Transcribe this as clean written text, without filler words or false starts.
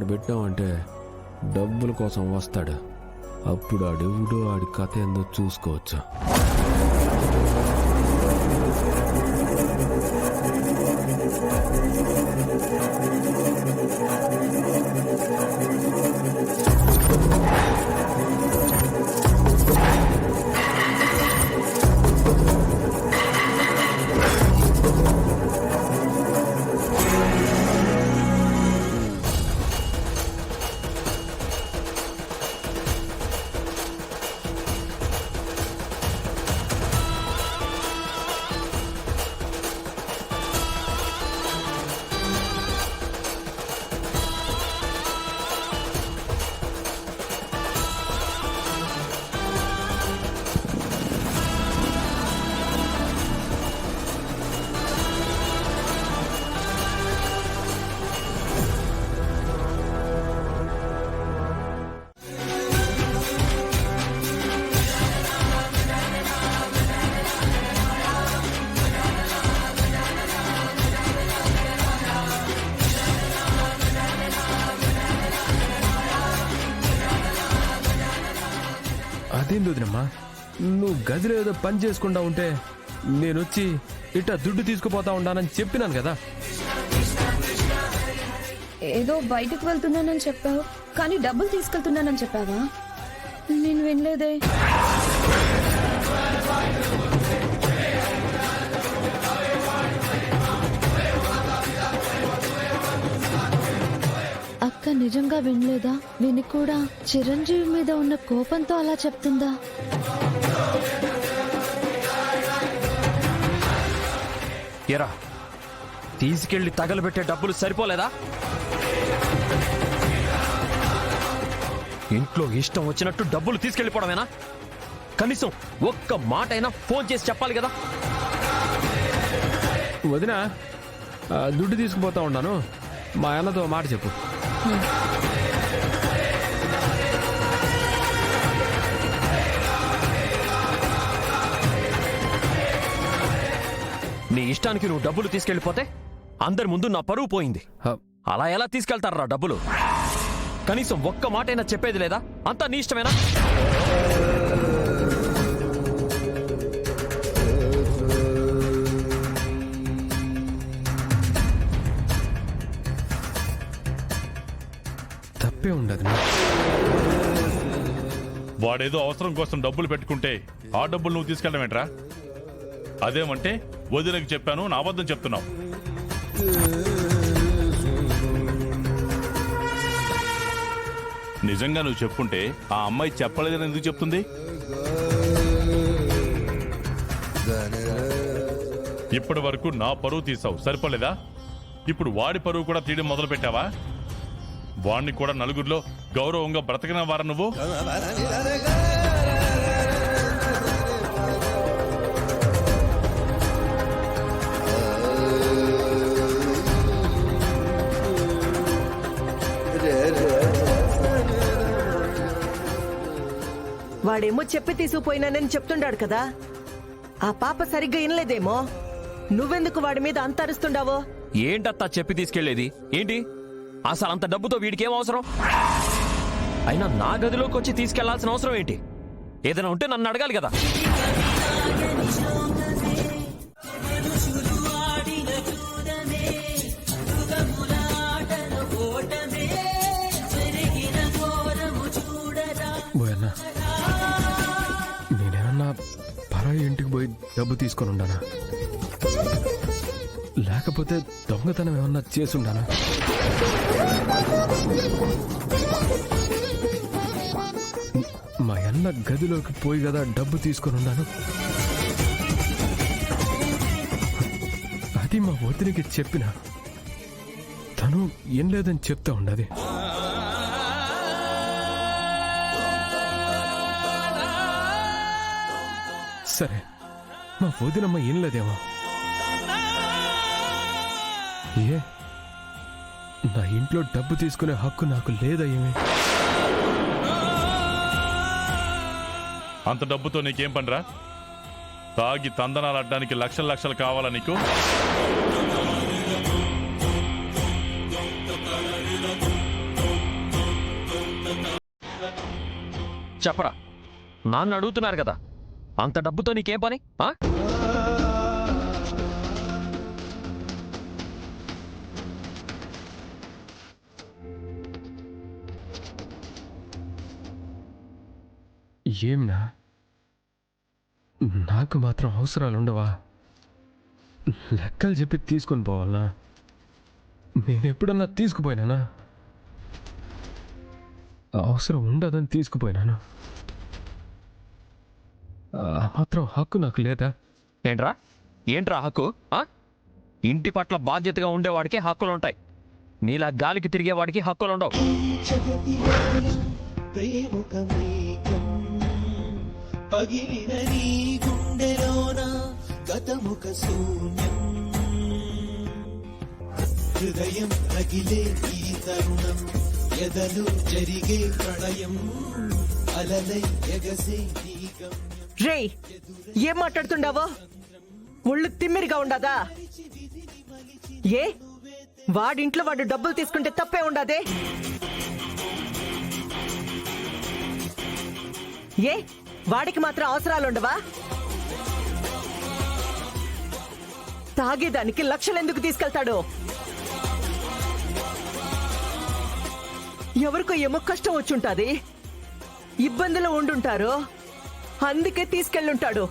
పెట్టామంటే డబ్బుల కోసం వస్తాడు. అప్పుడు ఆడెవడో ఆడి కథ ఏందో చూసుకోవచ్చు. అదేంది వదినమ్మా, నువ్వు గదిలో ఏదో పని చేసుకుంటా ఉంటే నేనొచ్చి ఇట్టా దుడ్డు తీసుకుపోతా ఉండానని చెప్పినాను కదా. ఏదో బయటకు వెళ్తున్నానని చెప్పావు, కానీ డబ్బులు తీసుకెళ్తున్నానని చెప్పావా? నేను వినలేదే. అక్క నిజంగా వినలేదా? విని కూడా చిరంజీవి మీద ఉన్న కోపంతో అలా చెప్తుందా? ఎరా, తీసుకెళ్లి తగలబెట్టే డబ్బులు సరిపోలేదా? ఇంట్లో ఇష్టం వచ్చినట్టు డబ్బులు తీసుకెళ్లిపోవడమేనా? కనీసం ఒక్క మాట అయినా ఫోన్ చేసి చెప్పాలి కదా. వదిన, దుడ్డు తీసుకుపోతా ఉన్నాను, మా అన్నతో మాట చెప్పు. నీ ఇష్టానికి నువ్వు డబ్బులు తీసుకెళ్లిపోతే అందరి ముందు నా పరువు పోయింది. అలా ఎలా తీసుకెళ్తారా డబ్బులు? కనీసం ఒక్క మాట అయినా చెప్పేది లేదా? అంతా నీ ఇష్టమేనా? తప్పే ఉండదు. వాడేదో అవసరం కోసం డబ్బులు పెట్టుకుంటే ఆ డబ్బులు నువ్వు తీసుకెళ్ళడం ఏంట్రా? అదేమంటే వదినకి చెప్పాను నా అబద్ధం చెప్తున్నావు. నిజంగా నువ్వు చెప్పుంటే ఆ అమ్మాయి చెప్పలేదని ఎందుకు చెప్తుంది? ఇప్పటి వరకు నా పరువు తీసావు, సరిపోలేదా? ఇప్పుడు వాడి పరువు కూడా తీయడం మొదలు పెట్టావా? వాణ్ణి కూడా నలుగురిలో గౌరవంగా బ్రతకన వారా నువ్వు? వాడేమో చెప్పి తీసుకుపోయినానని చెప్తుండాడు కదా. ఆ పాప సరిగ్గా వినలేదేమో. నువ్వెందుకు వాడి మీద అంత అరుస్తుండావో? ఏంటత్తా చెప్పి తీసుకెళ్లేది ఏంటి? అసలు అంత డబ్బుతో వీడికేం అవసరం? అయినా నా గదిలోకి వచ్చి తీసుకెళ్లాల్సిన అవసరం ఏంటి? ఏదైనా ఉంటే నన్ను అడగాలి కదా. నేనేమన్నా పరాయి ఇంటికి పోయి డబ్బు తీసుకొని ఉండానా? లేకపోతే దొంగతనం ఏమన్నా చేసుండానా? మా అన్న గదిలోకి పోయి కదా డబ్బు తీసుకొని ఉన్నాను. అది మా వదినికి చెప్పిన తను ఏం లేదని చెప్తా ఉండదు. సరే, మా వదినమ్మ ఏం లేదేమో. ఏ నా ఇంట్లో డబ్బు తీసుకునే హక్కు నాకు లేదా? ఏమి అంత డబ్బుతో నీకేం పనిరా? తాగి తందనాలు అడ్డానికి లక్షలు లక్షలు కావాలా నీకు? చెప్పరా, నాన్న అడుగుతున్నారు కదా, అంత డబ్బుతో నీకేం పని? ఆ? ఏమినా నాకు మాత్రం అవసరాలు ఉండవా? లెక్కలు చెప్పి తీసుకొని పోవాలనా? నేను ఎప్పుడన్నా తీసుకుపోయినానా? అవసరం ఉండదని తీసుకుపోయినాను. ఆ మాత్రం హక్కు నాకు లేదా? ఏంట్రా హక్కు? ఆ? ఇంటి పట్ల బాధ్యతగా ఉండేవాడికి హక్కులుంటాయి, నీలా గాలికి తిరిగేవాడికి హక్కులుండవు. పగిలిన నీ గుండెలోన గతముఖ శూన్యం, హృదయం రగిలే ఈ తరుణం, ఎదలు జరిగే ప్రళయం, అలలై ఎగసే నీ గమ్యం. రే, ఏం మాట్లాడుతుండావో? ఒళ్ళు తిమ్మిరిగా ఉండదా? ఏ వాడింట్లో వాడు డబ్బులు తీసుకుంటే తప్పే ఉండదే? ఏ వాడికి మాత్రం అవసరాలుండవా? తాగేదానికి లక్షలు ఎందుకు తీసుకెళ్తాడు? ఎవరికో ఏమో కష్టం వచ్చుంటాది, ఇబ్బందులు ఉండుంటారు, అందుకే తీసుకెళ్ళుంటాడు.